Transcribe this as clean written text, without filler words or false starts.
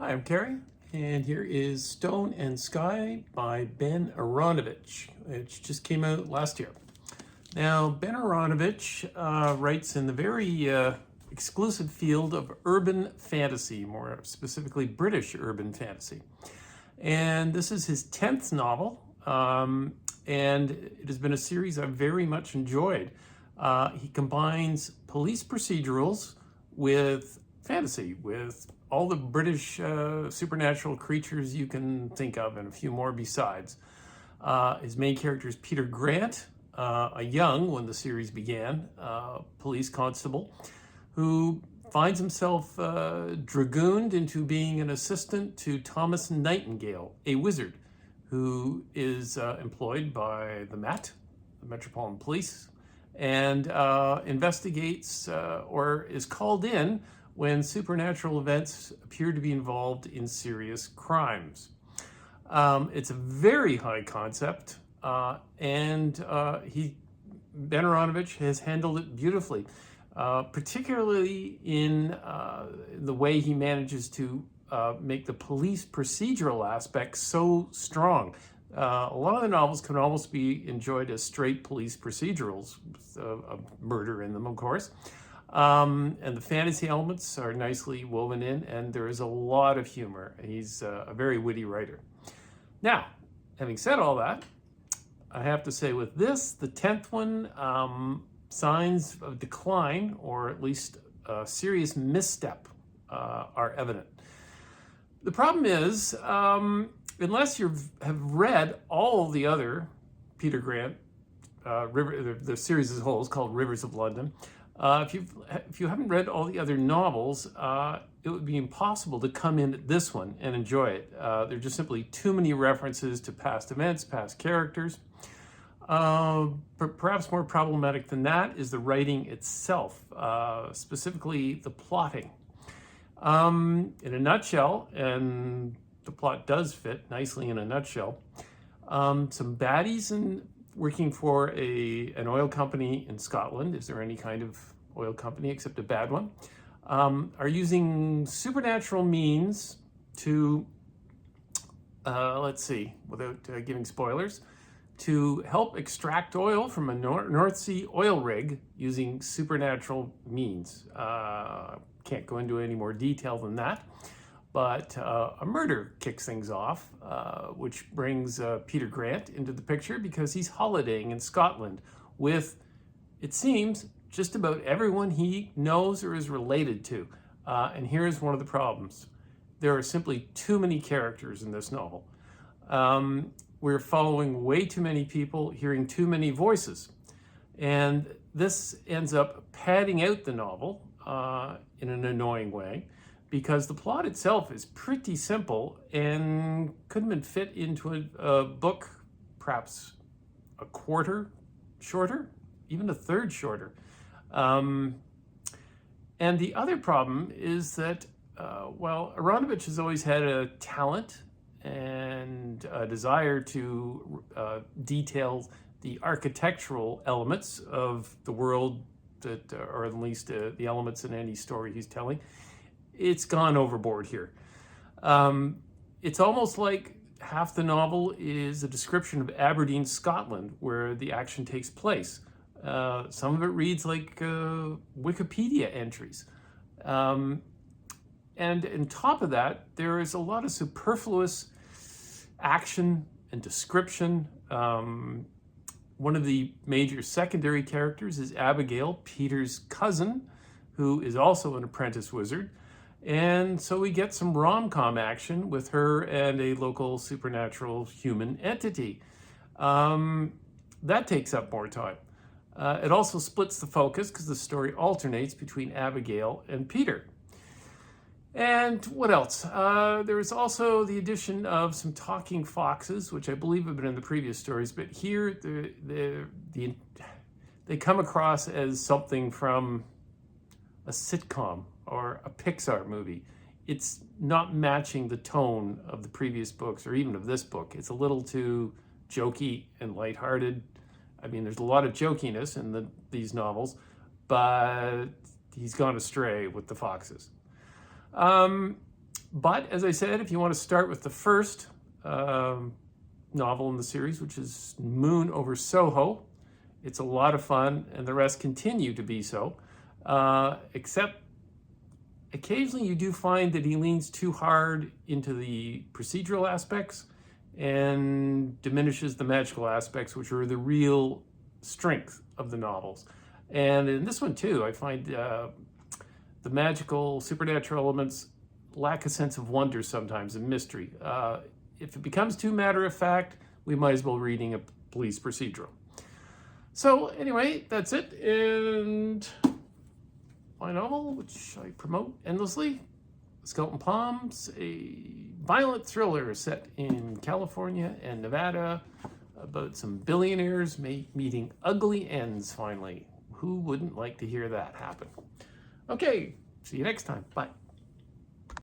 Hi, I'm Kerry, and here is Stone and Sky by Ben Aaaronovitch, which just came out last year. Now, Ben Aaaronovitch writes in the very exclusive field of urban fantasy, more specifically British urban fantasy. And this is his 10th novel, and it has been a series I've very much enjoyed. He combines police procedurals with fantasy, with all the British supernatural creatures you can think of, and a few more besides. His main character is Peter Grant, a young, when the series began, police constable, who finds himself dragooned into being an assistant to Thomas Nightingale, a wizard, who is employed by the Met, the Metropolitan Police, and investigates or is called in when supernatural events appear to be involved in serious crimes. It's a very high concept, and Ben Aaaronovitch has handled it beautifully, particularly in the way he manages to make the police procedural aspect so strong. A lot of the novels can almost be enjoyed as straight police procedurals, with a murder in them, of course. And the fantasy elements are nicely woven in, and there is a lot of humor. He's a very witty writer. Now, having said all that, I have to say with this, the 10th one, signs of decline, or at least a serious misstep, are evident. The problem is, unless you have read all the other Peter Grant, the series as a whole is called Rivers of London. If you haven't read all the other novels, it would be impossible to come in at this one and enjoy it. There are just simply too many references to past events, past characters. But perhaps more problematic than that is the writing itself, specifically the plotting. In a nutshell, and the plot does fit nicely in a nutshell, some baddies working for an oil company in Scotland, is there any kind of oil company except a bad one, are using supernatural means to, let's see, without giving spoilers, to help extract oil from a North Sea oil rig using supernatural means. Can't go into any more detail than that. But a murder kicks things off, which brings Peter Grant into the picture because he's holidaying in Scotland with, it seems, just about everyone he knows or is related to. And here's one of the problems. There are simply too many characters in this novel. We're following way too many people, hearing too many voices. And this ends up padding out the novel in an annoying way, because the plot itself is pretty simple and could have been fit into a book, perhaps a quarter shorter, even a third shorter. And the other problem is that, Aaaronovitch has always had a talent and a desire to detail the architectural elements of the world, that, or at least the elements in any story he's telling. It's gone overboard here. It's almost like half the novel is a description of Aberdeen, Scotland, where the action takes place. Some of it reads like Wikipedia entries. And on top of that, there is a lot of superfluous action and description. One of the major secondary characters is Abigail, Peter's cousin, who is also an apprentice wizard. And so we get some rom-com action with her and a local supernatural human entity. That takes up more time. It also splits the focus because the story alternates between Abigail and Peter. And what else? There is also the addition of some talking foxes, which I believe have been in the previous stories, but here they come across as something from a sitcom or a Pixar movie. It's not matching the tone of the previous books or even of this book. It's a little too jokey and lighthearted. I mean, there's a lot of jokiness in these novels, but he's gone astray with the foxes. But as I said, if you want to start with the first novel in the series, which is Moon over Soho, it's a lot of fun, and the rest continue to be so, except occasionally you do find that he leans too hard into the procedural aspects and diminishes the magical aspects, which are the real strength of the novels. And in this one too, I find the magical, supernatural elements lack a sense of wonder sometimes and mystery. If it becomes too matter of fact, we might as well be reading a police procedural. So anyway, that's it. And my novel, which I promote endlessly, Skeleton Palms, a violent thriller set in California and Nevada about some billionaires meeting ugly ends finally. Who wouldn't like to hear that happen? Okay, see you next time. Bye.